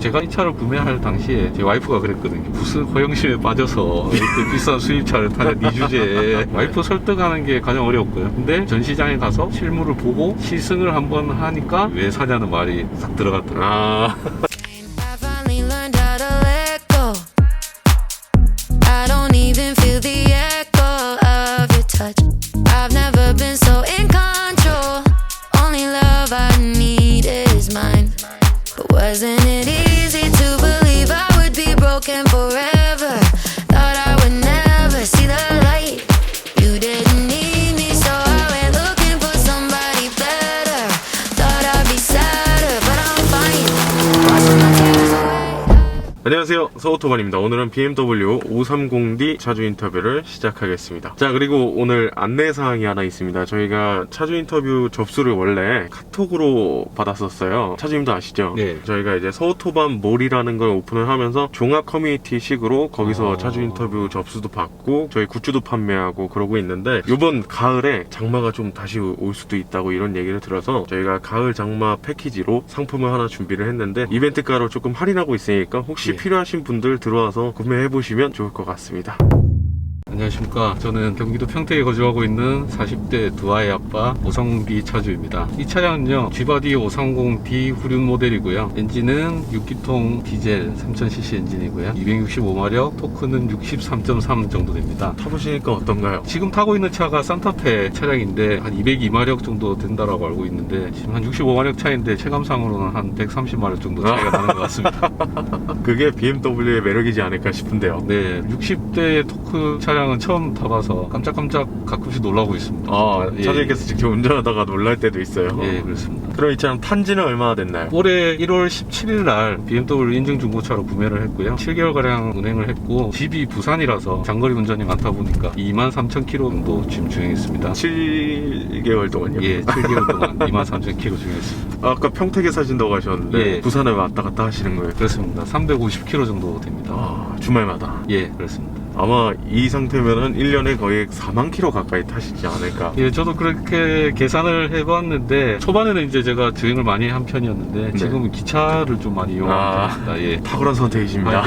제가 이 차를 구매할 당시에 제 와이프가 그랬거든요. 무슨 허영심에 빠져서 이렇게 비싼 수입차를 타냐 이 주제에. 와이프 설득하는 게 가장 어려웠고요. 근데 전시장에 가서 실물을 보고 시승을 한번 하니까 왜 사냐는 말이 싹 들어갔더라고요. I finally learned how to let go. I don't even feel the echo of your touch. I've never been so in control. Only love I need is mine. But wasn't it easy to believe I would be broken forever? Thought I would never see the light. You didn't need me, so I went looking for somebody better. Thought I'd be sadder, but I'm fine. Washing my tears away. 안녕하세요, 서오토반입니다. 오늘은 BMW 530D 차주 인터뷰를 시작하겠습니다. 자, 그리고 오늘 안내사항이 하나 있습니다. 저희가 차주 인터뷰 접수를 원래 카톡으로 받았었어요. 차주님도 아시죠? 네. 저희가 이제 서오토반 몰이라는 걸 오픈을 하면서 종합 커뮤니티 식으로 거기서 차주 인터뷰 접수도 받고 저희 굿즈도 판매하고 그러고 있는데, 요번 가을에 장마가 좀 다시 올 수도 있다고 이런 얘기를 들어서 저희가 가을 장마 패키지로 상품을 하나 준비를 했는데, 이벤트가로 조금 할인하고 있으니까 혹시 필요하신 분들 들어와서 구매해보시면 좋을 것 같습니다. 안녕하십니까. 저는 경기도 평택에 거주하고 있는 40대 두 아이 아빠 오상디 차주입니다. 이 차량은요, G바디 530D 후륜 모델이고요. 엔진은 6기통 디젤 3000cc 엔진이고요. 265마력, 토크는 63.3 정도 됩니다. 타보시니까 어떤가요? 지금 타고 있는 차가 산타페 차량인데 한 202마력 정도 된다라고 알고 있는데, 지금 한 65마력 차인데 체감상으로는 한 130마력 정도 차이가 나는 것 같습니다. 그게 BMW의 매력이지 않을까 싶은데요. 네, 60대 토크 차량은 처음 타봐서 깜짝깜짝 가끔씩 놀라고 있습니다. 차주님께서 직접 운전하다가 놀랄 때도 있어요. 예, 그렇습니다. 그럼 이 차량 탄지는 얼마나 됐나요? 올해 1월 17일 날 BMW 인증 중고차로 구매를 했고요. 7개월가량 운행을 했고, 집이 부산이라서 장거리 운전이 많다 보니까 23,000km 정도 지금 주행했습니다. 7개월 동안요? 예, 7개월 동안 23,000km 주행했습니다. 아까 평택에 사신다고 하셨는데 예. 부산에 왔다 갔다 하시는 거예요? 그렇습니다. 350km 정도 됩니다. 주말마다? 예, 그렇습니다. 아마 이 상태면은 1년에 거의 4만 킬로 가까이 타시지 않을까? 예, 저도 그렇게 계산을 해봤는데, 초반에는 이제 제가 주행을 많이 한 편이었는데, 네. 지금은 기차를 좀 많이 이용하는 편입니다. 예. 탁월한 선택이십니다.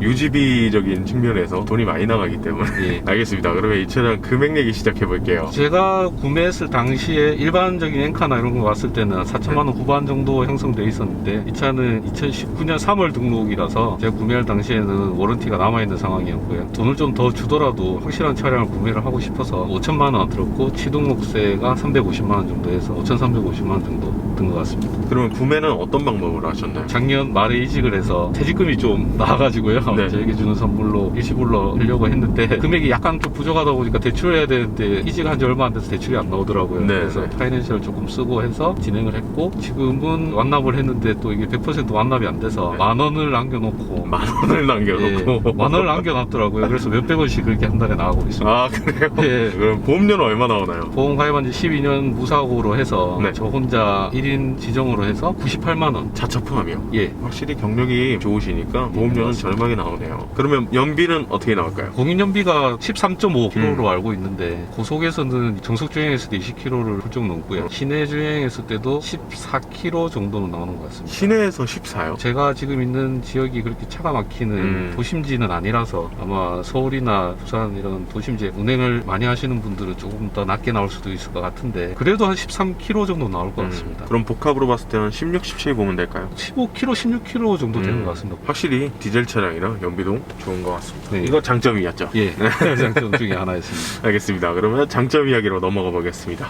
유지비적인 측면에서 돈이 많이 나가기 때문에. 예. 알겠습니다. 그러면 이 차량 금액 얘기 시작해 볼게요. 제가 구매했을 당시에 일반적인 엔카나 이런 거 봤을 때는 4천만원 후반 정도 형성되어 있었는데, 이 차는 2019년 3월 등록이라서 제가 구매할 당시에는 워런티가 남아있는 상황이었고요. 돈을 좀 더 주더라도 확실한 차량을 구매를 하고 싶어서 5천만원 들었고, 취등록세가 350만원 정도 해서 5,350만원 정도 든 것 같습니다. 그러면 구매는 어떤 방법으로 하셨나요? 작년 말에 이직을 해서 퇴직금이 좀 나와가지고요. 네. 저에게 주는 선물로 일시불로 하려고 했는데, 금액이 약간 좀 부족하다 보니까 대출을 해야 되는데, 이직한 지 얼마 안 돼서 대출이 안 나오더라고요. 네. 그래서 파이낸셜을 조금 쓰고 해서 진행을 했고, 지금은 완납을 했는데 또 이게 100% 완납이 안 돼서 10,000원을 남겨놓고, 10,000원을 남겨놓고. 10,000원을 남겨놨더라고요. 그래서 몇백 원씩 그렇게 한 달에 나가고 있습니다. 아, 그래요? 예. 그럼 보험료는 얼마 나오나요? 보험 가입한 지 12년 무사고로 해서 네. 저 혼자 1인 지정으로 해서 98만원. 자차 포함이요? 예. 확실히 경력이 좋으시니까 보험료는 맞습니다. 저렴하게 나오네요. 그러면 연비는 어떻게 나올까요? 공인연비가 13.5km로 알고 있는데, 고속에서는 정속 주행했을 때 20km를 훌쩍 넘고요. 시내 주행했을 때도 14km 정도는 나오는 것 같습니다. 시내에서 14요? 제가 지금 있는 지역이 그렇게 차가 막히는 도심지는 아니라서 아마 서울이나 부산 이런 도심지에 운행을 많이 하시는 분들은 조금 더 낮게 나올 수도 있을 것 같은데, 그래도 한 13km 정도 나올 것 같습니다. 그럼 복합으로 봤을 때 한 16, 17 보면 될까요? 15km, 16km 정도 되는 것 같습니다. 확실히 디젤 차량이라 연비도 좋은 것 같습니다. 네. 이거 장점이었죠? 예, 장점 중에 하나였습니다. 알겠습니다. 그러면 장점 이야기로 넘어가 보겠습니다.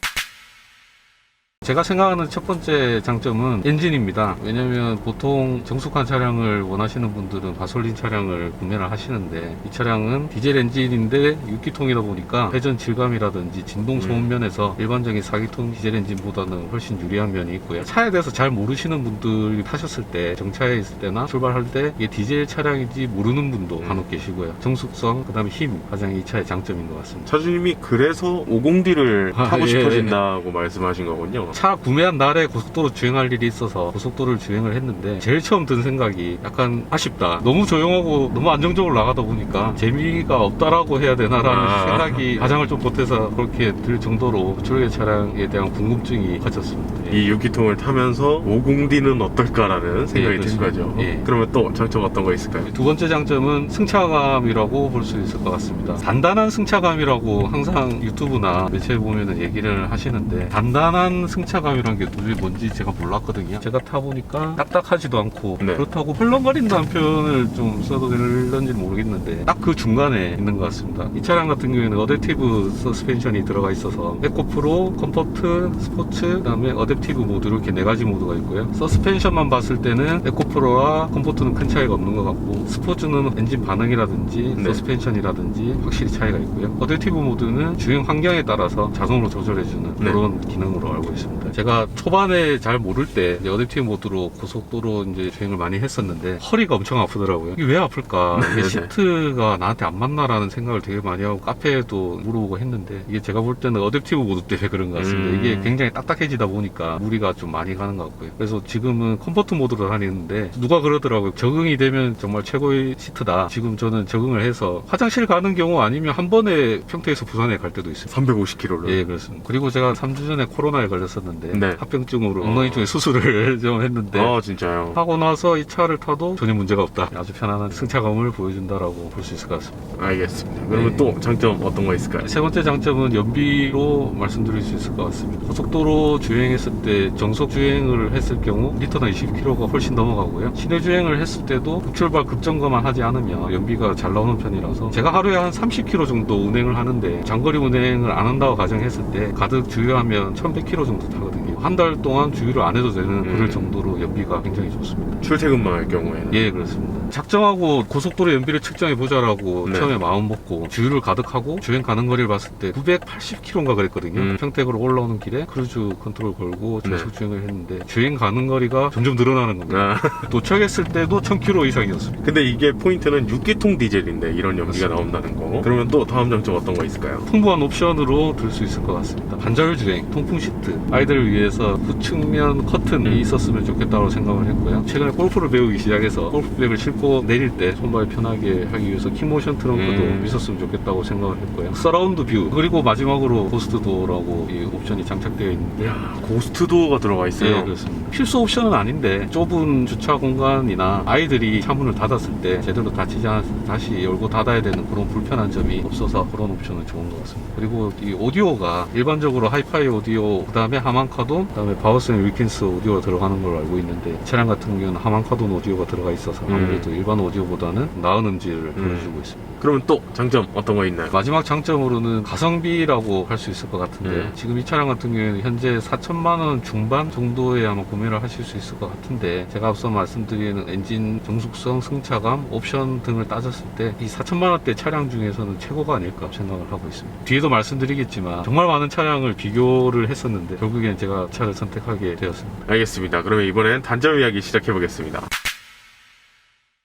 제가 생각하는 첫 번째 장점은 엔진입니다. 왜냐면 보통 정숙한 차량을 원하시는 분들은 가솔린 차량을 구매를 하시는데, 이 차량은 디젤 엔진인데 6기통이다 보니까 회전 질감이라든지 진동 소음 면에서 일반적인 4기통 디젤 엔진보다는 훨씬 유리한 면이 있고요. 차에 대해서 잘 모르시는 분들이 타셨을 때, 정차에 있을 때나 출발할 때 이게 디젤 차량인지 모르는 분도 간혹 계시고요. 정숙성, 그 다음에 힘, 가장 이 차의 장점인 것 같습니다. 차주님이 그래서 50D를 타고 예. 싶어진다고 말씀하신 거군요. 차 구매한 날에 고속도로 주행할 일이 있어서 고속도로를 주행을 했는데, 제일 처음 든 생각이 약간 아쉽다. 너무 조용하고 너무 안정적으로 나가다 보니까 재미가 없다라고 해야 되나라는 생각이 가장을 좀 보태서 그렇게 들 정도로 출계 차량에 대한 궁금증이 커졌습니다. 이 6기통을 타면서 50D는 어떨까라는 생각이 든 그렇습니다. 거죠. 예. 그러면 또 장점 어떤 거 있을까요? 두 번째 장점은 승차감이라고 볼 수 있을 것 같습니다. 단단한 승차감이라고 항상 유튜브나 매체에 보면 얘기를 하시는데 단단한 승차감이란 게 도저히 뭔지 제가 몰랐거든요. 제가 타보니까 딱딱하지도 않고 네. 그렇다고 헐렁거린다는 표현을 좀 써도 될런지 모르겠는데 딱 그 중간에 있는 것 같습니다. 이 차량 같은 경우에는 어댑티브 서스펜션이 들어가 있어서 에코프로, 컴포트, 스포츠, 그 다음에 어댑티브 모드 이렇게 네 가지 모드가 있고요. 서스펜션만 봤을 때는 에코프로와 컴포트는 큰 차이가 없는 것 같고 스포츠는 엔진 반응이라든지 네. 서스펜션이라든지 확실히 차이가 있고요. 어댑티브 모드는 주행 환경에 따라서 자동으로 조절해주는 네. 그런 기능으로 알고 있습니다. 제가 초반에 잘 모를 때 이제 어댑티브 모드로 고속도로 이제 주행을 많이 했었는데 허리가 엄청 아프더라고요. 이게 왜 아플까? 이게 시트가 나한테 안 맞나라는 생각을 되게 많이 하고 카페에도 물어보고 했는데 이게 제가 볼 때는 어댑티브 모드 때문에 그런 것 같습니다. 이게 굉장히 딱딱해지다 보니까 무리가 좀 많이 가는 것 같고요. 그래서 지금은 컴포트 모드로 다니는데 누가 그러더라고요. 적응이 되면 정말 최고의 시트다. 지금 저는 적응을 해서 화장실 가는 경우 아니면 한 번에 평택에서 부산에 갈 때도 있습니다. 350km로. 예, 그렇습니다. 그리고 제가 3주 전에 코로나에 걸렸었는데 네. 합병증으로 엉덩이 쪽에 수술을 좀 했는데 진짜요? 하고 나서 이 차를 타도 전혀 문제가 없다. 아주 편안한 승차감을 보여준다라고 볼 수 있을 것 같습니다. 알겠습니다. 그러면 네. 또 장점 어떤 거 있을까요? 세 번째 장점은 연비로 말씀드릴 수 있을 것 같습니다. 고속도로 주행했을 때 정속 주행을 했을 경우 리터당 20km가 훨씬 넘어가고요. 시내 주행을 했을 때도 급출발 급정거만 하지 않으면 연비가 잘 나오는 편이라서 제가 하루에 한 30km 정도 운행을 하는데 장거리 운행을 안 한다고 가정했을 때 가득 주유하면 1100km 정도 타거든요. 한 달 동안 주유를 안 해도 되는 그럴 정도로 연비가 굉장히 좋습니다. 출퇴근만 할 경우에는. 예, 그렇습니다. 작정하고 고속도로 연비를 측정해 보자라고 네. 처음에 마음 먹고 주유를 가득하고 주행 가는 거리를 봤을 때 980km인가 그랬거든요. 평택으로 올라오는 길에 크루즈 컨트롤 걸고 정속 주행을 했는데 주행 가는 거리가 점점 늘어나는 겁니다. 도착했을 때도 1000km 이상이었습니다. 근데 이게 포인트는 6기통 디젤인데 이런 연비가 그렇습니다. 나온다는 거. 그러면 또 다음 장점 어떤 거 있을까요? 풍부한 옵션으로 들 수 있을 것 같습니다. 반자율 주행, 통풍 시트, 아이들을 위해서 후측면 커튼이 있었으면 좋겠다고 생각을 했고요. 최근에 골프를 배우기 시작해서 골프백을 싣고 내릴 때 손발 편하게 하기 위해서 키모션 트렁크도 있었으면 좋겠다고 생각을 했고요. 서라운드 뷰, 그리고 마지막으로 고스트 도어라고 이 옵션이 장착되어 있는데 이야, 고스트 도어가 들어가 있어요. 네, 그렇습니다. 필수 옵션은 아닌데 좁은 주차 공간이나 아이들이 차문을 닫았을 때 제대로 닫히지 않아서 다시 열고 닫아야 되는 그런 불편한 점이 없어서 그런 옵션은 좋은 것 같습니다. 그리고 이 오디오가 일반적으로 하이파이 오디오, 그 다음에 하만카돈, 그 다음에 바우슨 윌킨스 오디오가 들어가는 걸로 알고 있는데 차량 같은 경우는 하만카돈 오디오가 들어가 있어서 아무래도 일반 오디오보다는 나은 음질을 보여주고 있습니다. 그러면 또 장점 어떤 거 있나요? 마지막 장점으로는 가성비라고 할 수 있을 것 같은데요. 지금 이 차량 같은 경우에는 현재 4천만 원 중반 정도에 아마 구매를 하실 수 있을 것 같은데 제가 앞서 말씀드리는 엔진 정숙성, 승차감, 옵션 등을 따졌을 때 이 4천만 원대 차량 중에서는 최고가 아닐까 생각을 하고 있습니다. 뒤에도 말씀드리겠지만 정말 많은 차량을 비교를 했었는데 결국엔 제가 차를 선택하게 되었습니다. 알겠습니다. 그러면 이번엔 단점 이야기 시작해 보겠습니다.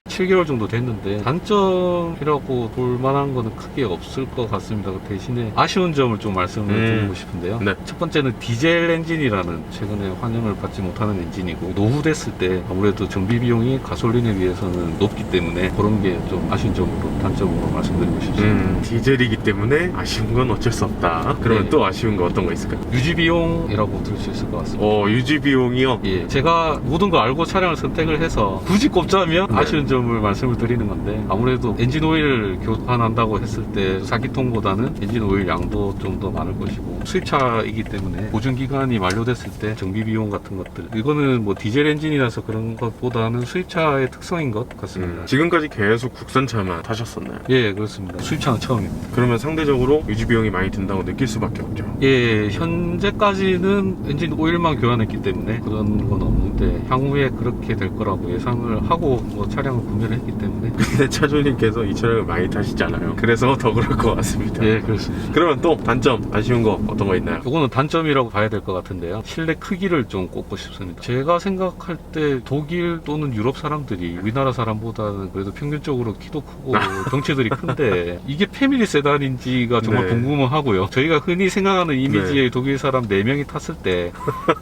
7개월 정도 됐는데 단점이라고 볼 만한 거는 크게 없을 것 같습니다. 그 대신에 아쉬운 점을 좀 말씀을 드리고 싶은데요. 네. 첫 번째는 디젤 엔진이라는 최근에 환영을 받지 못하는 엔진이고 노후됐을 때 아무래도 정비 비용이 가솔린에 비해서는 높기 때문에 그런 게 좀 아쉬운 점으로 단점으로 말씀드리고 싶습니다. 디젤이기 때문에 아쉬운 건 어쩔 수 없다. 그러면 네. 또 아쉬운 거 어떤 거 있을까요? 유지 비용이라고 들 수 있을 것 같습니다. 유지 비용이요? 예, 제가 모든 걸 알고 차량을 선택을 해서 굳이 꼽자면 네. 아쉬운 점을 말씀을 드리는 건데 아무래도 엔진 오일 교환한다고 했을 때 4기통보다는 엔진 오일 양도 좀 더 많을 것이고 수입차이기 때문에 보증 기간이 만료됐을 때 정비 비용 같은 것들 이거는 뭐 디젤 엔진이라서 그런 것보다는 수입차의 특성인 것 같습니다. 지금까지 계속 국산차만 타셨었나요? 예, 그렇습니다. 수입차는 처음입니다. 그러면 상대적으로 유지 비용이 많이 든다고 느낄 수밖에 없죠. 예, 현재까지는 엔진 오일만 교환했기 때문에 그런 건 없는데 향후에 그렇게 될 거라고 예상을 하고 뭐 차량을 구매를 했기 때문에 근데 차주님께서 이 차량을 많이 타시잖아요. 그래서 더 그럴 것 같습니다. 예, 그렇습니다. 그러면 또 단점, 아쉬운 거 어떤 거 있나요? 이거는 단점이라고 봐야 될 것 같은데요. 실내 크기를 좀 꼽고 싶습니다. 제가 생각할 때 독일 또는 유럽 사람들이 우리나라 사람보다는 그래도 평균적으로 키도 크고 덩치들이 큰데 이게 패밀리 세단인지가 정말 네. 궁금하고요. 저희가 흔히 생각하는 이미지의 독일 사람 4명이 탔을 때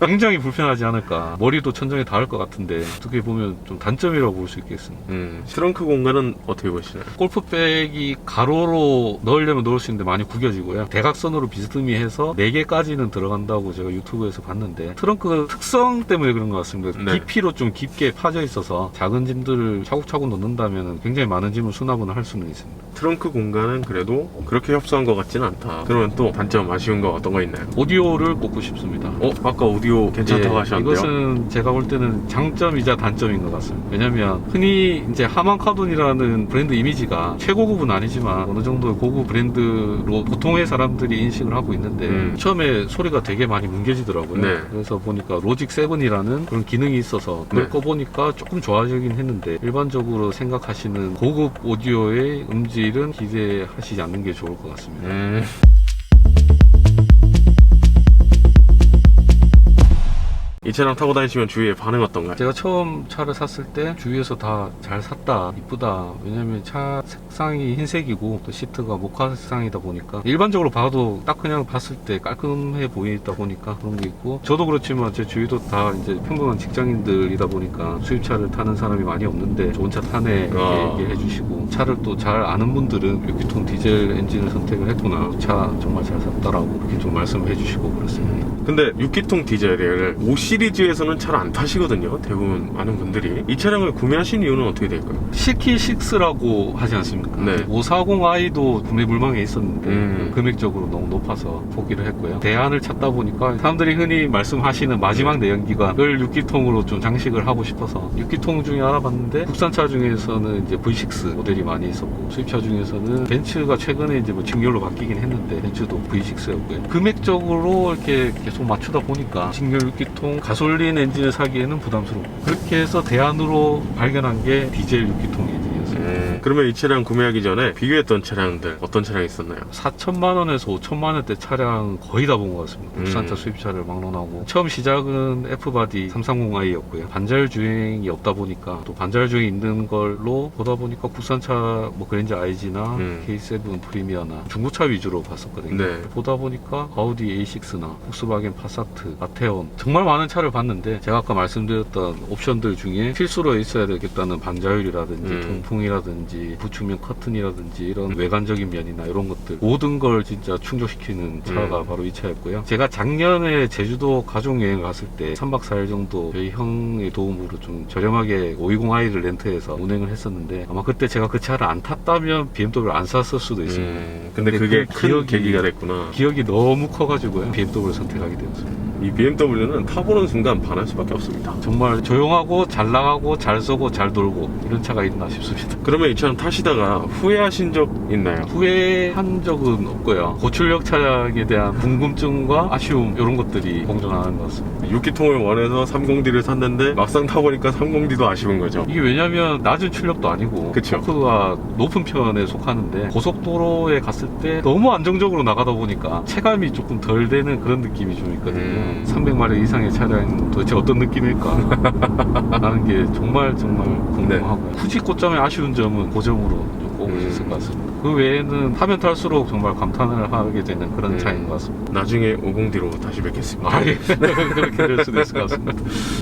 굉장히 불편하지 않을까. 머리도 천장에 닿을 것 같은데 어떻게 보면 좀 단점이라고 볼 수 있겠습니다. 트렁크 공간은 어떻게 보시나요? 골프백이 가로로 넣으려면 넣을 수 있는데 많이 구겨지고요. 대각선으로 비스듬히 해서 3개에서 4개까지는 들어간다고 제가 유튜브에서 봤는데 트렁크 특성 때문에 그런 것 같습니다. 네. 깊이로 좀 깊게 파져 있어서 작은 짐들을 차곡차곡 넣는다면 굉장히 많은 짐을 수납을 할 수는 있습니다. 트렁크 공간은 그래도 그렇게 협소한 것 같지는 않다. 그러면 또 단점 아쉬운 거 어떤 거 있나요? 오디오를 꼽고 싶습니다. 아까 오디오 괜찮다고 예, 하셨는데요? 이것은 제가 볼 때는 장점이자 단점인 것 같습니다. 왜냐면 흔히 이제 하만카돈이라는 브랜드 이미지가 최고급은 아니지만 어느 정도 고급 브랜드로 보통의 사람들이 인식을 하고 있는데 처음에 소리가 되게 많이 뭉개지더라고요. 네. 그래서 보니까 로직 7이라는 그런 기능이 있어서 그걸 네. 꺼보니까 조금 좋아지긴 했는데 일반적으로 생각하시는 고급 오디오의 음질은 기대하시지 않는 게 좋을 것 같습니다. 이 차량 타고 다니시면 주위에 반응 어떤가요? 제가 처음 차를 샀을 때 주위에서 다 잘 샀다, 이쁘다. 왜냐면 차 색상이 흰색이고 또 시트가 모카 색상이다 보니까 일반적으로 봐도 딱 그냥 봤을 때 깔끔해 보이다 보니까 그런 게 있고 저도 그렇지만 제 주위도 다 이제 평범한 직장인들이다 보니까 수입차를 타는 사람이 많이 없는데 좋은 차 타네 이렇게 얘기해 주시고 차를 또 잘 아는 분들은 6기통 디젤 엔진을 선택을 했구나, 차 정말 잘 샀다라고 이렇게 좀 말씀해 주시고 그렇습니다. 근데 6기통 디젤을 5 시리즈에서는 잘 안 타시거든요. 대부분 많은 분들이. 이 차량을 구매하신 이유는 어떻게 될까요? CT6라고 하지 않습니까? 네. 540i도 구매 물망에 있었는데 금액적으로 너무 높아서 포기를 했고요. 대안을 찾다 보니까 사람들이 흔히 말씀하시는 마지막 내연기관을 6기통으로 좀 장식을 하고 싶어서 6기통 중에 알아봤는데 국산차 중에서는 이제 V6 모델이 많이 있었고 수입차 중에서는 벤츠가 최근에 이제 뭐 직렬로 바뀌긴 했는데 벤츠도 V6였고요. 금액적으로 이렇게 계속 맞추다 보니까 직렬 6기통 가솔린 엔진을 사기에는 부담스럽고 그렇게 해서 대안으로 발견한 게 디젤 6기통 엔진이었습니다. 그러면 이 차량 구매하기 전에 비교했던 차량들 어떤 차량이 있었나요? 4천만 원에서 5천만 원대 차량 거의 다 본 것 같습니다. 국산차 수입차를 막론하고 처음 시작은 F바디 330i였고요. 반자율 주행이 없다 보니까 또 반자율 주행이 있는 걸로 보다 보니까 국산차 뭐 그랜저 IG나 K7 프리미어나 중고차 위주로 봤었거든요. 네. 보다 보니까 아우디 A6나 폭스바겐 파사트, 아테온 정말 많은 차를 봤는데 제가 아까 말씀드렸던 옵션들 중에 필수로 있어야 되겠다는 반자율이라든지 통풍이라든지 부축면 커튼이라든지 이런 외관적인 면이나 이런 것들 모든 걸 진짜 충족시키는 차가 바로 이 차였고요. 제가 작년에 제주도 가족여행 갔을 때 3박 4일 정도 저희 형의 도움으로 좀 저렴하게 520i를 렌트해서 운행을 했었는데 아마 그때 제가 그 차를 안 탔다면 BMW를 안 샀을 수도 있습니다. 근데 그게 큰 기억이- 계기가 됐구나. 기억이 너무 커가지고요. BMW를 선택하게 되었습니다. 이 BMW는 타보는 순간 반할 수밖에 없습니다. 정말 조용하고 잘 나가고 잘 쏘고 잘 돌고 이런 차가 있나 싶습니다. 그러면 이 차량 타시다가 후회하신 적 있나요? 후회한 적은 없고요. 고출력 차량에 대한 궁금증과 아쉬움 이런 것들이 공존하는 것 같습니다. 6기통을 원해서 30D를 샀는데 막상 타보니까 30D도 아쉬운 거죠. 이게 왜냐면 낮은 출력도 아니고 그쵸. 토크가 높은 편에 속하는데 고속도로에 갔을 때 너무 안정적으로 나가다 보니까 체감이 조금 덜 되는 그런 느낌이 좀 있거든요. 300마력 이상의 차량은 도대체 어떤 느낌일까 라는 게 정말 궁금하고요. 굳이 고점의 아쉬운 점은 그 점으로 좀 꼽을 수 있을 것 같습니다. 그 외에는 타면 탈수록 정말 감탄을 하게 되는 그런 차인 것 같습니다. 나중에 50D로 다시 뵙겠습니다. 아, 예. 그렇게 될 수도 있을 것 같습니다.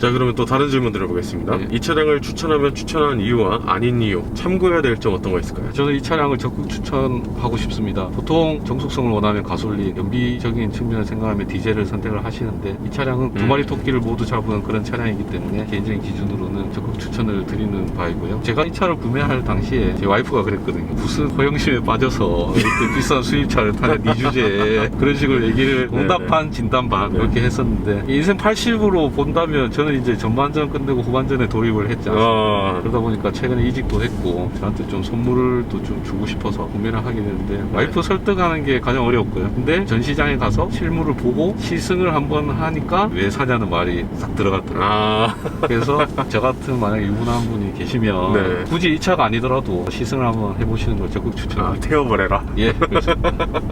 자, 그러면 또 다른 질문 드려보겠습니다. 네. 이 차량을 추천하면 추천한 이유와 아닌 이유, 참고해야 될 점 어떤 거 있을까요? 저는 이 차량을 적극 추천하고 싶습니다. 보통 정숙성을 원하면 가솔린, 연비적인 측면을 생각하면 디젤을 선택을 하시는데 이 차량은 두 마리 토끼를 모두 잡은 그런 차량이기 때문에 개인적인 기준으로는 적극 추천을 드리는 바이고요. 제가 이 차를 구매할 당시에 제 와이프가 그랬거든요. 무슨 허영심에 빠져서 이렇게 비싼 수입차를 타냐 니 주제에 그런 식으로 얘기를 응답반 진단반 이렇게 했었는데 인생 80으로 본다면 저는 이제 전반전 끝내고 후반전에 돌입을 했지 않습니까? 그러다 보니까 최근에 이직도 했고 저한테 좀 선물을 또 좀 주고 싶어서 구매를 하게 되는데 와이프 설득하는 게 가장 어려웠고요. 근데 전시장에 가서 실물을 보고 시승을 한번 하니까 왜 사냐는 말이 싹 들어갔더라고요. 그래서 저 같은 만약에 유부남 분이 계시면 굳이 이 차가 아니더라도 시승을 한번 해보시는 걸 적극 추천합니다. 태워버려라. 예, 그렇죠.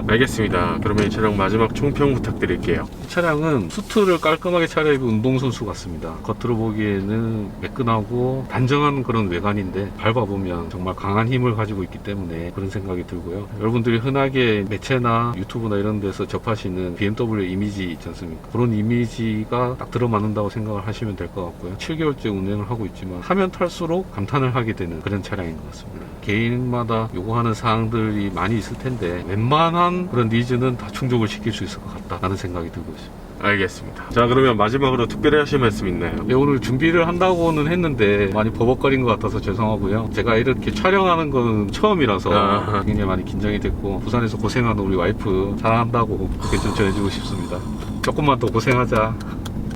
알겠습니다. 그러면 이 차량 마지막 총평 부탁드릴게요. 이 차량은 수트를 깔끔하게 차려입은 운동선수 같습니다. 겉으로 보기에는 매끈하고 단정한 그런 외관인데 밟아보면 정말 강한 힘을 가지고 있기 때문에 그런 생각이 들고요. 여러분들이 흔하게 매체나 유튜브나 이런 데서 접하시는 BMW 이미지 있지 않습니까? 그런 이미지가 딱 들어맞는다고 생각을 하시면 될 것 같고요. 7개월째 운행을 하고 있지만 타면 탈수록 감탄을 하게 되는 그런 차량인 것 같습니다. 개인마다 요구하는 사항 차량들이 많이 있을 텐데 웬만한 그런 니즈는 다 충족을 시킬 수 있을 것 같다라는 생각이 들고 있습니다. 알겠습니다. 자, 그러면 마지막으로 특별히 하실 말씀 있나요? 네, 오늘 준비를 한다고는 했는데 많이 버벅거린 것 같아서 죄송하고요. 제가 이렇게 촬영하는 건 처음이라서 아하. 굉장히 많이 긴장이 됐고 부산에서 고생하는 우리 와이프 사랑한다고 그렇게 좀 전해주고 싶습니다. 조금만 더 고생하자.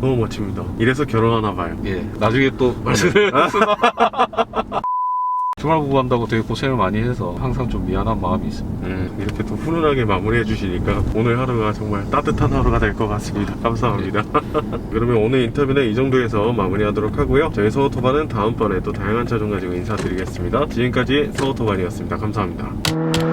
너무 멋집니다. 이래서 결혼하나 봐요. 예, 나중에 또 말씀을 주말 부부 한다고 되게 고생을 많이 해서 항상 좀 미안한 마음이 있습니다. 이렇게 또 훈훈하게 마무리해 주시니까 오늘 하루가 정말 따뜻한 하루가 될 것 같습니다. 감사합니다. 그러면 오늘 인터뷰는 이 정도에서 마무리하도록 하고요. 저희 서호토반은 다음번에 또 다양한 차종 가지고 인사드리겠습니다. 지금까지 서호토반이었습니다. 감사합니다.